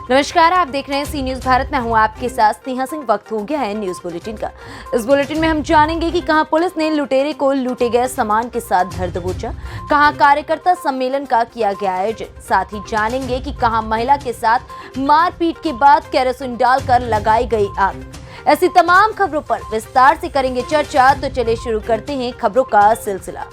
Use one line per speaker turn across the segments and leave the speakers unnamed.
नमस्कार, आप देख रहे हैं सी न्यूज भारत। मैं हूं आपके साथ स्नेहा सिंह। वक्त हो गया है न्यूज बुलेटिन का। इस बुलेटिन में हम जानेंगे कि कहां पुलिस ने लुटेरे को लूटे गए सामान के साथ धर दबोचा, कहां कार्यकर्ता सम्मेलन का किया गया आयोजन। साथ ही जानेंगे कि कहां महिला के साथ मारपीट के बाद केरोसिन डालकर लगाई गई आग। ऐसी तमाम खबरों पर विस्तार से करेंगे चर्चा। तो चलिए शुरू करते हैं खबरों का सिलसिला।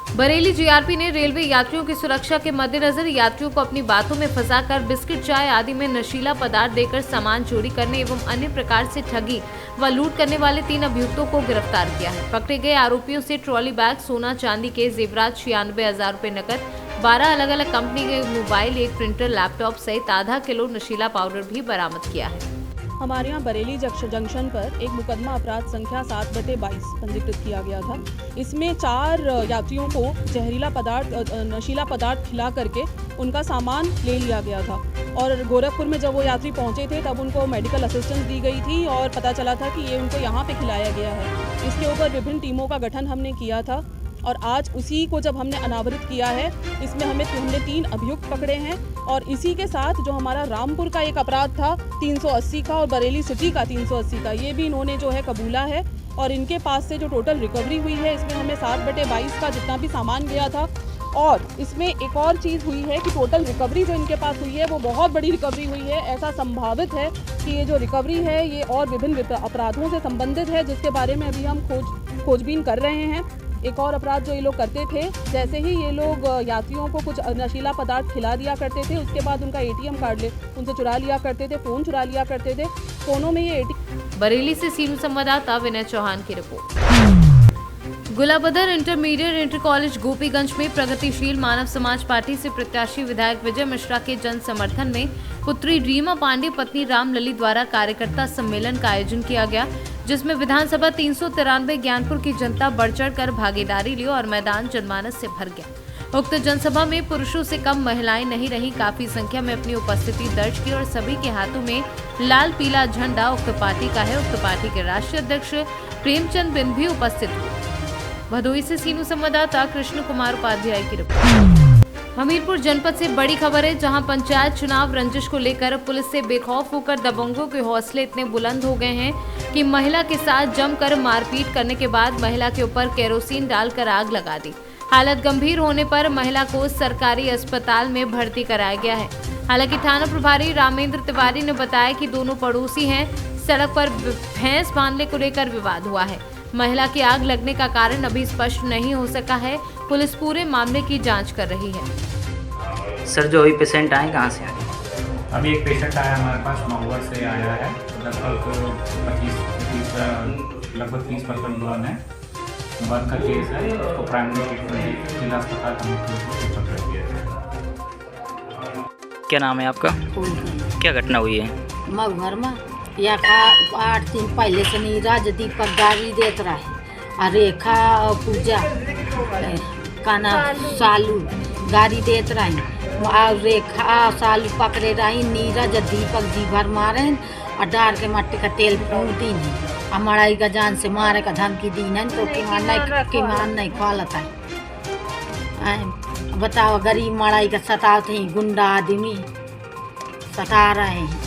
बरेली जीआरपी ने रेलवे यात्रियों की सुरक्षा के मद्देनजर यात्रियों को अपनी बातों में फंसाकर बिस्किट, चाय आदि में नशीला पदार्थ देकर सामान चोरी करने एवं अन्य प्रकार से ठगी व लूट करने वाले 3 अभियुक्तों को गिरफ्तार किया है। पकड़े गए आरोपियों से ट्रॉली बैग, सोना चांदी के जेवरात, 96,000 रुपए नकद, 12 अलग अलग कंपनी के मोबाइल, 1 प्रिंटर, लैपटॉप सहित आधा किलो नशीला पाउडर भी बरामद किया है।
हमारे यहाँ बरेली जंक्शन पर एक मुकदमा अपराध संख्या 7/22 पंजीकृत किया गया था। इसमें 4 यात्रियों को जहरीला पदार्थ, नशीला पदार्थ खिला करके उनका सामान ले लिया गया था। और गोरखपुर में जब वो यात्री पहुँचे थे तब उनको मेडिकल असिस्टेंस दी गई थी और पता चला था कि ये उनको यहाँ पे खिलाया गया है। इसके ऊपर विभिन्न टीमों का गठन हमने किया था और आज उसी को जब हमने अनावरित किया है, इसमें हमने 3 अभियुक्त पकड़े हैं। और इसी के साथ जो हमारा रामपुर का एक अपराध था 380 का और बरेली सिटी का 380 का, ये भी इन्होंने जो है कबूला है। और इनके पास से जो टोटल रिकवरी हुई है, इसमें हमें 7/22 का जितना भी सामान गया था। और इसमें एक और चीज़ हुई है कि टोटल रिकवरी जो इनके पास हुई है वो बहुत बड़ी रिकवरी हुई है। ऐसा संभावित है कि ये जो रिकवरी है ये और विभिन्न अपराधों से संबंधित है, जिसके बारे में अभी हम खोजबीन कर रहे हैं। एक और अपराध जो ये लोग करते थे, जैसे ही ये लोग यात्रियों को कुछ नशीला पदार्थ खिला दिया करते थे, उसके बाद उनका ATM कार्ड उनसे चुरा लिया करते थे, फ़ोन चुरा लिया करते थे। फ़ोनों में ये
बरेली से सीनू संवाददाता विनय चौहान की रिपोर्ट। Gulabdar intermediate inter college Gopiganj में प्रगतिशील मानव समाज पार्टी से प्रत्याशी विधायक विजय मिश्रा के जन समर्थन में पुत्री रीमा पांडे, पत्नी रामलली द्वारा कार्यकर्ता सम्मेलन का आयोजन किया गया, जिसमें विधानसभा 393 ज्ञानपुर की जनता बढ़ चढ़ कर भागीदारी ली और मैदान जनमानस से भर गया। उक्त जनसभा में पुरुषों से कम महिलाएं नहीं रही, काफी संख्या में अपनी उपस्थिति दर्ज की और सभी के हाथों में लाल पीला झंडा उक्त पार्टी का है। उक्त पार्टी के राष्ट्रीय अध्यक्ष प्रेमचंद बिंद भी उपस्थित हुए। भदोही से सीनू संवाददाता कृष्ण कुमार उपाध्याय की रिपोर्ट। हमीरपुर जनपद से बड़ी खबर है, जहां पंचायत चुनाव रंजिश को लेकर पुलिस से बेखौफ होकर दबंगों के हौसले इतने बुलंद हो गए हैं कि महिला के साथ जमकर मारपीट करने के बाद महिला के ऊपर केरोसिन डालकर आग लगा दी। हालत गंभीर होने पर महिला को सरकारी अस्पताल में भर्ती कराया गया है। हालांकि थाना प्रभारी रामेंद्र तिवारी ने बताया कि दोनों पड़ोसी हैं। सड़क पर भैंस बांधने को लेकर विवाद हुआ है। महिला की आग लगने का कारण अभी स्पष्ट नहीं हो सका है। पुलिस पूरे मामले की जांच कर रही है।
सर, जो अभी पेशेंट आए कहाँ से आए?
अभी एक पेशेंट आया हमारे पास, महुआ से आया है। लगभग 30% ब्लड है। बर्थ का केस है, उसको प्राइमरी ट्रीटमेंट जिला अस्पताल का पकड़ दिया है।
क्या नाम है आपका? क्या घटना हुई है?
मऊ में या 8 दिन पहले से नीरज दीपक गाड़ी देत रहे, रेखा और पूजा काना सालू गाड़ी देत रही और रेखा सालू पकड़े रही। नीरज दीपक जी भर मारे और डार के मट्टी का तेल फूंक दी और मड़ाई का जान से मारे का धमकी दी नहीं, तो किमान नहीं खोलता है। बताओ, गरीब मड़ाई का सतावते ही गुंडा आदमी सता रहे हैं।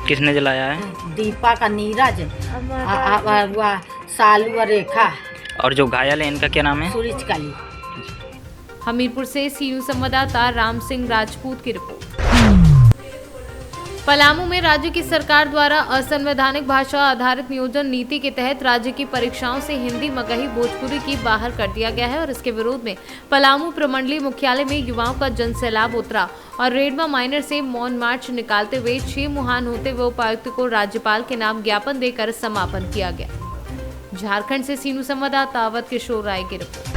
किसने जलाया है?
दीपा का नीरज, सालू और रेखा।
और जो घायल है इनका क्या नाम है?
सूरज काली।
हमीरपुर से सीयू संवाददाता राम सिंह राजपूत की रिपोर्ट। पलामू में राज्य की सरकार द्वारा असंवैधानिक भाषा आधारित नियोजन नीति के तहत राज्य की परीक्षाओं से हिंदी, मगही, भोजपुरी की बाहर कर दिया गया है और इसके विरोध में पलामू प्रमंडलीय मुख्यालय में युवाओं का जनसैलाब उतरा और रेडमा माइनर से मौन मार्च निकालते हुए 6 मुहान होते हुए उपायुक्त को राज्यपाल के नाम ज्ञापन देकर समापन किया गया। झारखंड से सीनू संवाददाता अवध किशोर राय की रिपोर्ट।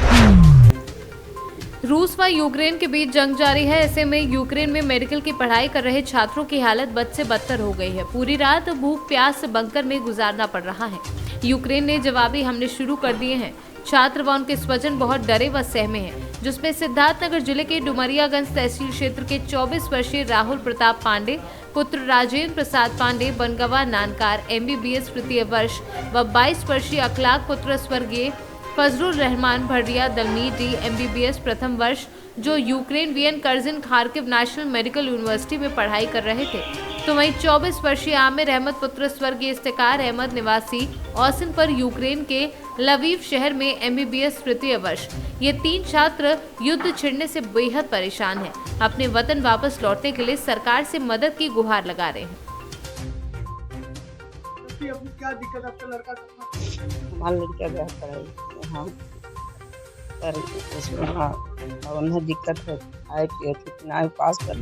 रूस व यूक्रेन के बीच जंग जारी है। ऐसे में यूक्रेन में मेडिकल की पढ़ाई कर रहे छात्रों की हालत बद से बदतर हो गई है। पूरी रात भूख प्यास बंकर में गुजारना पड़ रहा है। यूक्रेन ने जवाबी हमले शुरू कर दिए हैं। छात्र व उनके स्वजन बहुत डरे व सहमे हैं, जिसमें सिद्धार्थनगर जिले के डुमरियागंज तहसील क्षेत्र के 24 वर्षीय राहुल प्रताप पांडे, पुत्र राजेंद्र प्रसाद पांडे, बनगवा नानकार MBBS तृतीय वर्ष व 22 वर्षीय अखलाक पुत्र स्वर्गीय फजलुर रहमान भड़िया दलमी DMBBS प्रथम वर्ष जो Ukraine V N Karazin Kharkiv National Medical University में पढ़ाई कर रहे थे, तो वहीं 24 वर्षीय आमिर अहमद पुत्र स्वर्गीय इफ्तिकार अहमद निवासी औसिन पर यूक्रेन के लवीव शहर में MBBS तृतीय वर्ष। ये 3 छात्र युद्ध छिड़ने से बेहद परेशान हैं। अपने वतन वापस लौटने के लिए सरकार से मदद की गुहार लगा रहे हैं।
क्या दिक्कत आपका लड़का?
हमारा लड़का गया पढ़ाई हाँ पर उसमें हाँ अब हमें दिक्कत है आए कि कितना पास कर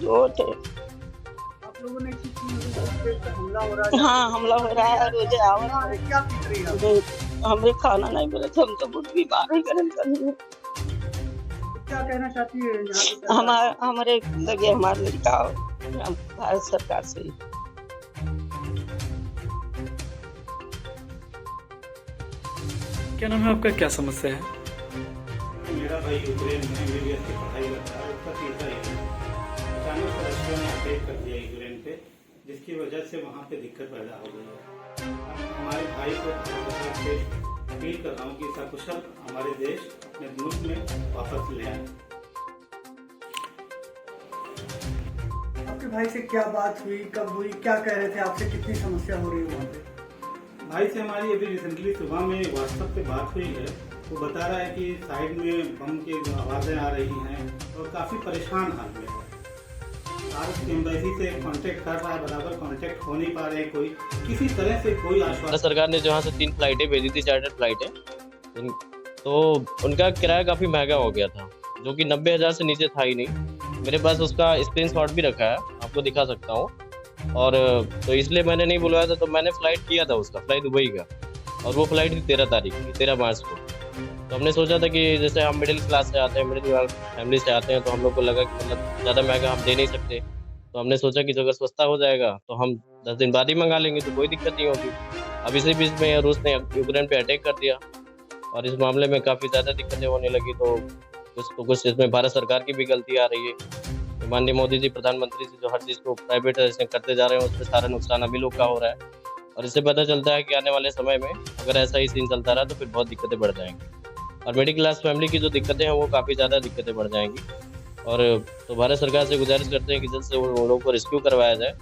जो थे
आप लोगों ने किस चीज़ पे हमला हो रहा है?
हाँ हमला हो रहा है रोजे आवाज
अरे क्या पीट रही है?
हमें खाना नहीं मिला था, हम तो कुछ भी बाहर ही करने चले।
क्या कहना चाहती है यहाँ पे?
हमारे लगे हमारे लड़का भारत सरकार से ही।
क्या नाम है आपका, क्या समस्या है?
मेरा भाई यूक्रेन में MBBS की पढ़ाई करता है, उसका तीसरा ईयर है। अचानक से रशिया ने अटैक कर दिया यूक्रेन पे, जिसकी वजह से वहाँ पे दिक्कत पैदा हो गई है। हमारे भाई को से अपील कर रहा हूँ कि सकुशल हमारे देश अपने मुल्क में वापस ले आए।
आपके भाई से क्या बात हुई, कब हुई, क्या कह रहे थे आपसे, कितनी समस्या हो रही है वहाँ पे?
भाई से हमारी अभी रिसेंटली सुबह में व्हाट्सएप पे बात हुई है। वो बता रहा है कि साइड में बम की आवाज़ें आ रही हैं और काफ़ी परेशान हाल में है। भारत की एम्बेसी से कांटेक्ट कर रहा है, बराबर कांटेक्ट हो नहीं पा रहे हैं, कोई किसी तरह से कोई आश्वासन।
सरकार ने जहाँ से 3 फ्लाइटें भेजी थी, चार्टर्ड फ्लाइटें, तो उनका किराया काफ़ी महंगा हो गया था, जो कि 90,000 से नीचे था ही नहीं। मेरे पास उसका स्क्रीनशॉट भी रखा है, आपको दिखा सकता हूँ। और तो इसलिए मैंने नहीं बुलवाया था, तो मैंने फ़्लाइट किया था उसका, फ्लाइट दुबई का, और वो फ्लाइट थी 13 तारीख की, 13 मार्च को। तो हमने सोचा था कि जैसे हम मिडिल क्लास से आते हैं, मिडिल फैमिली से आते हैं, तो हम लोग को लगा कि मतलब ज़्यादा महंगा हम दे नहीं सकते। तो हमने सोचा कि अगर सस्ता हो जाएगा तो हम 10 दिन बाद ही मंगा लेंगे, तो कोई दिक्कत नहीं होगी। अब इसी बीच में रूस ने यूक्रेन पे अटैक कर दिया और इस मामले में काफ़ी ज़्यादा दिक्कतें होने लगी। तो कुछ इसमें भारत सरकार की भी गलती आ रही है। तो माननीय मोदी जी प्रधानमंत्री जी जो हर चीज़ को प्राइवेट करते जा रहे हैं, उससे सारा नुकसान अभी लोग का हो रहा है। और इससे पता चलता है कि आने वाले समय में अगर ऐसा ही सीन चलता रहा तो फिर बहुत दिक्कतें बढ़ जाएंगी। और मिडिल क्लास फैमिली की जो दिक्कतें हैं वो काफ़ी ज़्यादा दिक्कतें बढ़ जाएंगी। और तो भारत सरकार से गुजारिश करते हैं कि जल्द से उन लोगों को रेस्क्यू करवाया जाए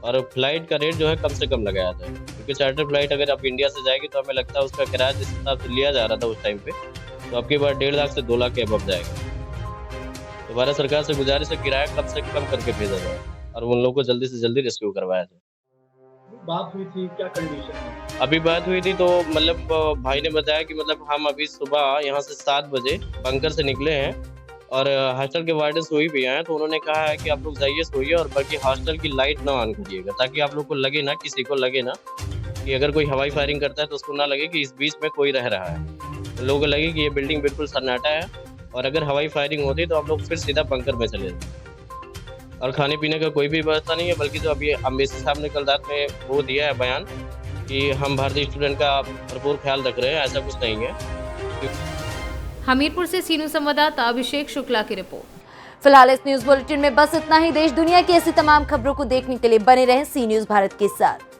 और फ्लाइट का रेट जो है कम से कम लगाया जाए, क्योंकि चार्टर फ्लाइट अगर आप इंडिया से जाएगी तो हमें लगता है उसका किराया जिस हिसाब से लिया जा रहा था उस टाइम पे, तो आपकी बार 1.5 लाख से 2 लाख के अबव जाएगा। तो भारत सरकार से गुजारिश है किराया कम से कम करके भेजा जाए और उन लोगों को जल्दी से जल्दी रेस्क्यू करवाया जाए।
बात हुई थी, क्या कंडीशन है?
अभी बात हुई थी तो मतलब भाई ने बताया कि मतलब हम अभी सुबह यहाँ से 7 बजे बंकर से निकले हैं और हॉस्टल के वार्डन सोई भी हैं, तो उन्होंने कहा है कि आप लोग जाइए सोइए और बाकी हॉस्टल की लाइट ना ऑन करिएगा, ताकि आप लोग को लगे ना, किसी को लगे ना कि अगर कोई हवाई फायरिंग करता है तो उसको ना लगे कि इस बीच में कोई रह रहा है। तो लोगों को लगे कि ये बिल्डिंग बिल्कुल सन्नाटा है और अगर हवाई फायरिंग होती तो आप लोग फिर सीधा बंकर में चले जाए। और खाने पीने का कोई भी व्यवस्था नहीं है, बल्कि जो अभी अम्बेसी साहब ने कल रात में वो दिया है बयान कि हम भारतीय स्टूडेंट का भरपूर ख्याल रख रहे हैं, ऐसा कुछ नहीं है।
हमीरपुर से सीनू संवाददाता अभिषेक शुक्ला की रिपोर्ट।
फिलहाल इस न्यूज बुलेटिन में बस इतना ही। देश दुनिया की ऐसी तमाम खबरों को देखने के लिए बने रहें सी न्यूज भारत के साथ।